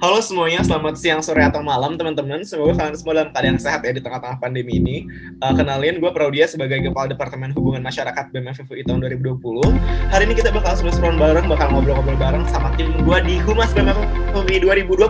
Halo semuanya, selamat siang, sore, atau malam teman-teman. Semoga kalian semua dalam keadaan sehat ya di tengah-tengah pandemi ini. Kenalin, gue Praudia sebagai Kepala Departemen Hubungan Masyarakat BEM FFUI tahun 2020. Hari ini kita bakal seru-seruan bareng, bakal ngobrol-ngobrol bareng sama tim gue di Humas BEM FFUI 2020.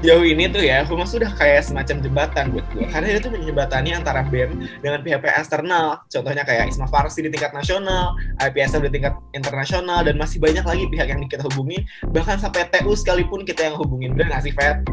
Jauh ini tuh ya, Humas sudah kayak semacam jembatan buat gue. Karena itu menjembatani antara BEM dengan pihak-pihak eksternal. Contohnya kayak Isma Farsi di tingkat nasional, IPSF di tingkat internasional, dan masih banyak lagi pihak yang kita hubungin. Bahkan sampai TU sekalipun kita yang hubungin. Bener nggak sih, Fet?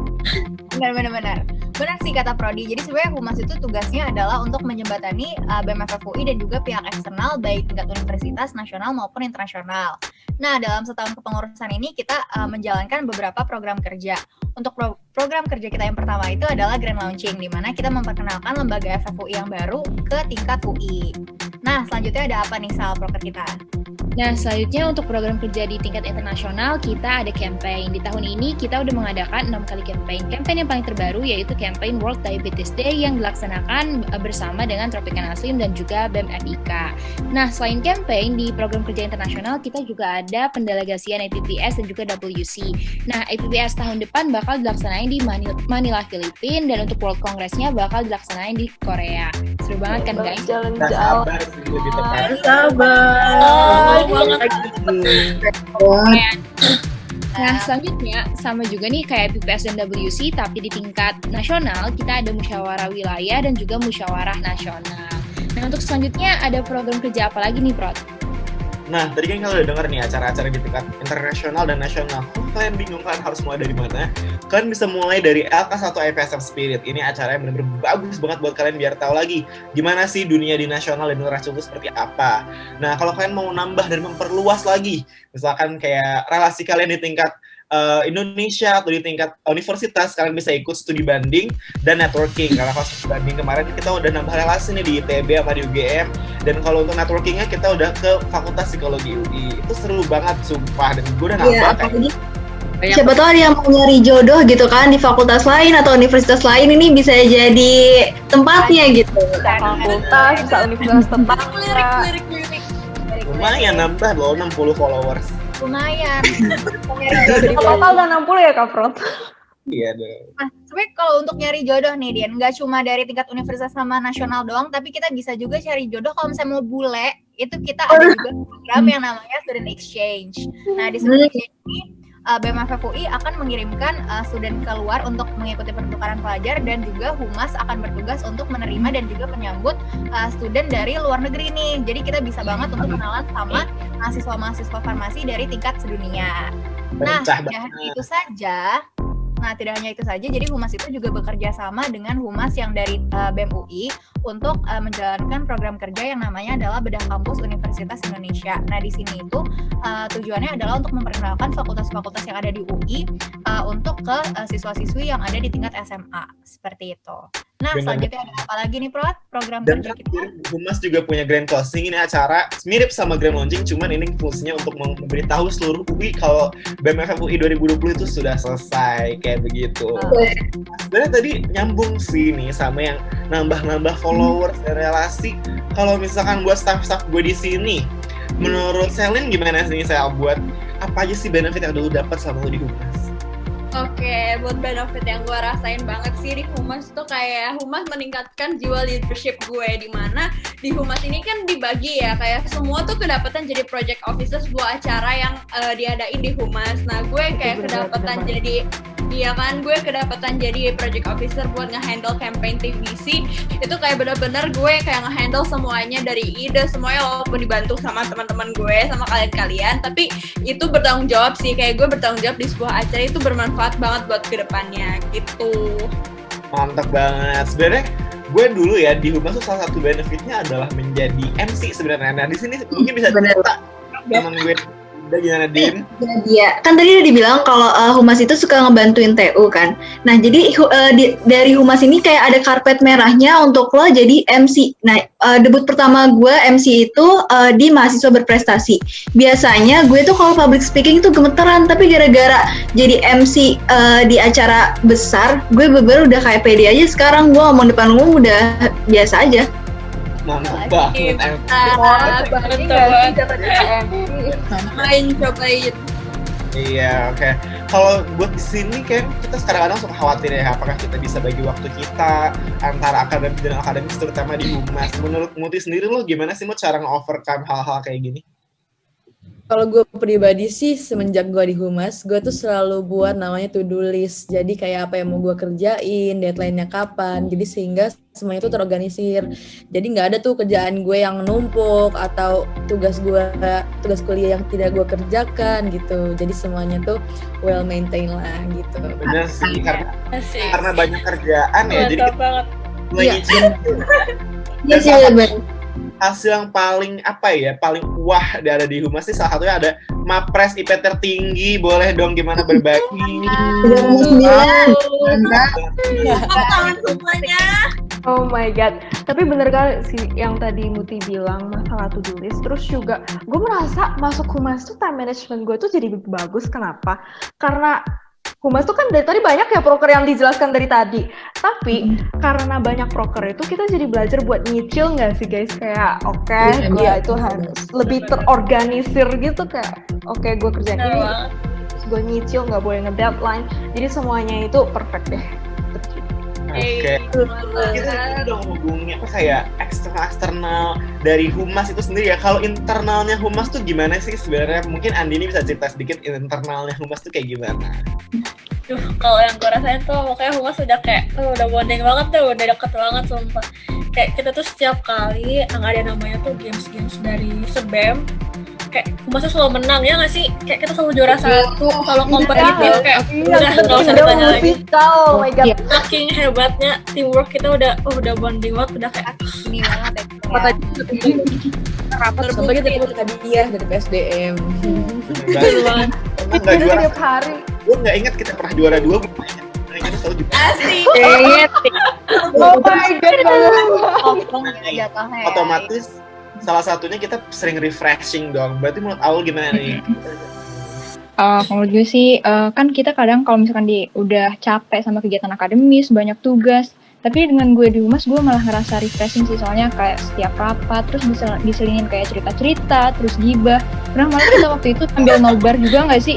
Benar. Benar sih kata Prodi. Jadi sebenarnya Humas itu tugasnya adalah untuk menjembatani BEM FFUI dan juga pihak eksternal baik tingkat universitas, nasional maupun internasional. Nah, dalam setahun kepengurusan ini kita menjalankan beberapa program kerja. Untuk program kerja kita yang pertama itu adalah Grand Launching, di mana kita memperkenalkan lembaga FFUI yang baru ke tingkat UI. Nah, selanjutnya ada apa nih Sal, proker kita? Nah, selanjutnya untuk program kerja di tingkat internasional, kita ada campaign. Di tahun ini kita udah mengadakan 6 kali campaign. Campaign yang paling terbaru yaitu campaign World Diabetes Day yang dilaksanakan bersama dengan Tropicana Slim dan juga BEM FIK. Nah, selain campaign, di program kerja internasional kita juga ada pendelegasian IPPS dan juga WC. Nah, IPPS tahun depan bakal dilaksanain di Manila, Filipina, dan untuk World Congress-nya bakal dilaksanain di Korea. Seru banget kan, guys? Jalan-jalan. Sabar. Nah, selanjutnya sama juga nih kayak PPS dan WC, tapi di tingkat nasional kita ada musyawarah wilayah dan juga musyawarah nasional. Nah, untuk selanjutnya ada program kerja apa lagi nih, Prot? Nah, tadi kan kalian udah denger nih acara-acara di tingkat internasional dan nasional. Kalau kalian bingung kalian harus mulai dari mana? Kalian bisa mulai dari LK1 IPSF Spirit. Ini acara yang benar-benar bagus banget buat kalian biar tahu lagi gimana sih dunia di nasional dan internasional itu seperti apa. Nah, kalau kalian mau nambah dan memperluas lagi, misalkan kayak relasi kalian di tingkat Indonesia atau di tingkat universitas, kalian bisa ikut studi banding dan networking. Karena kalau studi banding kemarin kita udah nambah relasi nih di ITB sama di UGM, dan kalau untuk networkingnya kita udah ke Fakultas Psikologi UI. Itu seru banget sumpah, dan gue udah nambah kayak Siapa tahu ada yang mau nyari jodoh gitu kan di fakultas lain atau universitas lain, ini bisa jadi tempatnya gitu. Fakultas, bisa universitas tetangga. Lirik. lumayan nambah loh 60 followers. Lumayan. Jadi total udah 60 ya Kak Prot? Iya deh. Nah, sebenarnya kalau untuk nyari jodoh nih Dian, nggak cuma dari tingkat universitas sama nasional doang, tapi kita bisa juga cari jodoh kalau misalnya mau bule, itu kita ada juga program yang namanya Student Exchange. Nah, di Student Exchange ini BEM FFUI akan mengirimkan student keluar untuk mengikuti pertukaran pelajar, dan juga Humas akan bertugas untuk menerima dan juga menyambut student dari luar negeri nih. Jadi kita bisa banget untuk kenalan sama mahasiswa-mahasiswa farmasi dari tingkat sedunia. Nah, tidak hanya itu saja, jadi Humas itu juga bekerja sama dengan Humas yang dari BEM UI untuk menjalankan program kerja yang namanya adalah Bedah Kampus Universitas Indonesia. Nah, di sini itu tujuannya adalah untuk memperkenalkan fakultas-fakultas yang ada di UI untuk ke siswa-siswi yang ada di tingkat SMA, seperti itu. Nah, selanjutnya ada apa lagi nih, Prot? Program dan kerja kita? Humas juga punya Grand Closing. Ini acara mirip sama Grand Launching, cuman ini fungsinya untuk memberitahu seluruh UI kalau BEM FFUI 2020 itu sudah selesai, kayak begitu. Sebenarnya tadi nyambung sih nih sama yang nambah-nambah followers dan relasi. Kalau misalkan buat staff-staff gue di sini, menurut Selin gimana sih Sel, buat apa aja sih benefit yang udah lu dapat sama lu di Humas? Oke, buat benefit yang gue rasain banget sih di Humas tuh kayak Humas meningkatkan jiwa leadership gue, di mana di Humas ini kan dibagi ya, kayak semua tuh kedapatan jadi project officer sebuah acara yang diadain di Humas. Nah, gue kayak kedapatan jadi project officer buat nge-handle campaign TVC. Itu kayak bener-bener gue kayak nge-handle semuanya dari ide, semuanya walaupun dibantu sama teman-teman gue, sama kalian-kalian, tapi itu bertanggung jawab sih, kayak gue bertanggung jawab di sebuah acara itu bermanfaat banget buat kedepannya gitu. Mantap banget. Sebenarnya gue dulu ya di Humas tuh salah satu benefitnya adalah menjadi MC sebenarnya. Nah, di sini mungkin bisa cerita teman gue. Udah gimana, Din? Iya, kan tadi udah dibilang kalau Humas itu suka ngebantuin TU kan. Nah, jadi dari Humas ini kayak ada karpet merahnya untuk lo jadi MC. Nah, debut pertama gue MC itu di mahasiswa berprestasi. Biasanya gue tuh kalau public speaking itu gemeteran, tapi gara-gara jadi MC di acara besar, gue bener-bener udah kayak pede aja sekarang. Gue ngomong depan umum udah biasa aja. Mantap banget. Ini nggak sih dapat MC? Cobain. Iya, oke. Kalau buat di sini kan kita kadang-kadang suka khawatir ya, apakah kita bisa bagi waktu kita antara akademis dan akademis, terutama di humas. Menurut Muti sendiri lo gimana sih Mut cara nge-overcome hal-hal kayak gini? Kalau gue pribadi sih semenjak gue di Humas, gue tuh selalu buat namanya to-do list. Jadi kayak apa yang mau gue kerjain, deadline-nya kapan. Jadi sehingga semuanya itu terorganisir. Jadi nggak ada tuh kerjaan gue yang numpuk atau tugas kuliah yang tidak gue kerjakan gitu. Jadi semuanya tuh well maintained lah gitu. Bener sih, Asik. karena banyak kerjaan ya, jadi kita banget. mulai Iya. nyicil. Iya sih, bener. Hasil yang paling paling wah ada di Humas sih salah satunya ada Mapres IP tertinggi. Boleh dong gimana berbagi? 9. Mantap. Tangan semuanya. Oh my god. Tapi bener kali sih yang tadi Muti bilang masalah to-do list. Terus juga gue merasa masuk Humas tuh time management gue tuh jadi lebih bagus. Kenapa? Karena Humas tuh kan dari tadi banyak ya proker yang dijelaskan dari tadi. Tapi karena banyak proker itu kita jadi belajar buat nyicil nggak sih guys? Kayak gue itu harus lebih terorganisir gitu kayak gue kerjain ini, terus gue nyicil nggak boleh nge-deadline. Jadi semuanya itu perfect deh. Oke. Kita udah ngomongin kayak eksternal dari Humas itu sendiri ya. Kalau internalnya Humas tuh gimana sih sebenarnya? Mungkin Andini bisa cerita sedikit internalnya Humas tuh kayak gimana? Kalau yang gue rasain tuh pokoknya Humas udah kayak udah bonding banget tuh, udah deket banget sumpah. Kayak kita tuh setiap kali ada namanya tuh games dari Sebem, kayak Humas tuh selalu menang ya nggak sih? Kayak kita selalu juara satu, selalu kompetitif kayak udah nggak usah ditanya lagi. Oh my god. Saking hebatnya teamwork kita udah bonding banget, udah kayak Ini banget ya. Rapat sampai kita dapat hadiah dari PSDM. Emang nggak Itu juara. tiap hari. Gue nggak ingat kita pernah juara 2. Gue ingat selalu juara. Asik. Oh my god. Jatuhnya ya. Otomatis salah satunya kita sering refreshing dong. Berarti menurut Aul gimana nih? Kalau gue sih, kan kita kadang kalau misalkan udah capek sama kegiatan akademis, banyak tugas, tapi dengan gue di Humas, gue malah ngerasa refreshing sih, soalnya kayak setiap rapat, terus bisa diselingin kayak cerita-cerita, terus gibah. Pernah malah kita waktu itu sambil nobar juga nggak sih?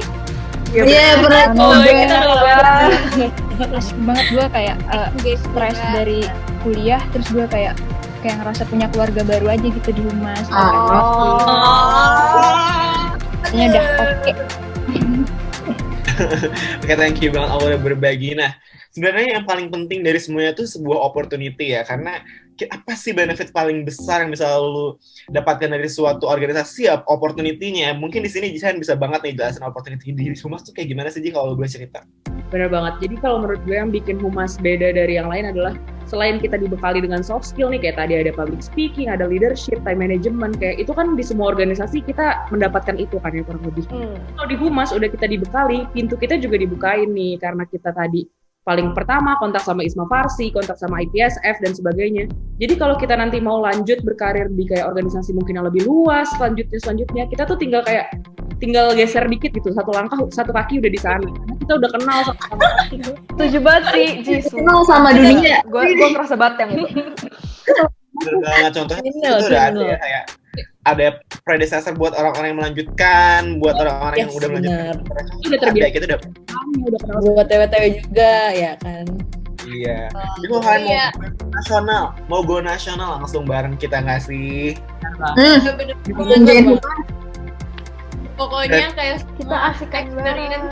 Iya, pernah. kita nobar. Terus banget gue kayak stres dari kuliah, terus gue kayak ngerasa punya keluarga baru aja gitu di Humas. Kayaknya udah oke. Oke, thank you banget Aul udah berbagi. Nah, sebenarnya yang paling penting dari semuanya itu sebuah opportunity ya, karena apa sih benefit paling besar yang bisa lu dapatkan dari suatu organisasi ya, opportunity-nya. Mungkin di sini Jihan bisa banget nih jelasin opportunity di Humas tuh kayak gimana sih Ji kalau lu boleh cerita. Bener banget. Jadi kalau menurut gue yang bikin Humas beda dari yang lain adalah selain kita dibekali dengan soft skill nih, kayak tadi ada public speaking, ada leadership, time management, kayak itu kan di semua organisasi kita mendapatkan itu kan ya kurang lebih. Kalau di Humas udah kita dibekali, pintu kita juga dibukain nih karena kita tadi paling pertama kontak sama Isma Farsi, kontak sama IPSF dan sebagainya. Jadi kalau kita nanti mau lanjut berkarir di kayak organisasi mungkin yang lebih luas, selanjutnya kita tuh tinggal geser dikit gitu, satu langkah, satu kaki udah di sana. Karena kita udah kenal sama Setuju banget sih, Jis. Kenal sama dunia. Gue ngerasa banget yang itu. Bener banget, contohnya itu udah ada ya, kayak ada predecessor buat orang-orang yang melanjutkan, buat orang-orang yang udah melanjutkan. udah terbiasa. Kita udah kenal. Buat TW-TW juga ya kan. iya. Jadi kalau kalian mau nasional, mau go nasional langsung bareng kita nggak sih? Bener-bener. Pokoknya kayak Kita asikan experience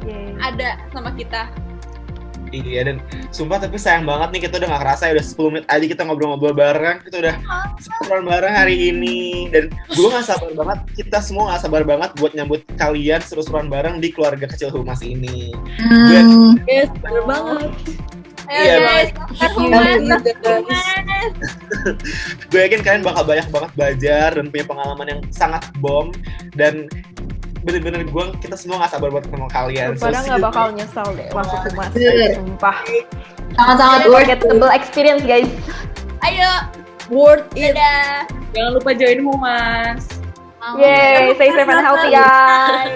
bareng. ada sama kita. Iya, dan sumpah tapi sayang banget nih kita udah gak kerasa ya, udah 10 menit aja kita ngobrol-ngobrol bareng. Kita udah seru bareng hari ini. Dan gue gak sabar banget, kita semua gak sabar banget buat nyambut kalian seru-seruan bareng di keluarga kecil Humas ini. Yes, bener banget. Iya, guys, gue yakin kalian bakal banyak banget belajar dan punya pengalaman yang sangat bom. Dan bener-bener kita semua gak sabar buat ketemu kalian. Padahal nggak bakal nyesel deh masuk Humas. Bener. Sumpah. Sangat-sangat worth it. Unforgettable experience guys. ayo, Worth it. dadah. Jangan lupa join Humas. Yay, stay safe and healthy guys.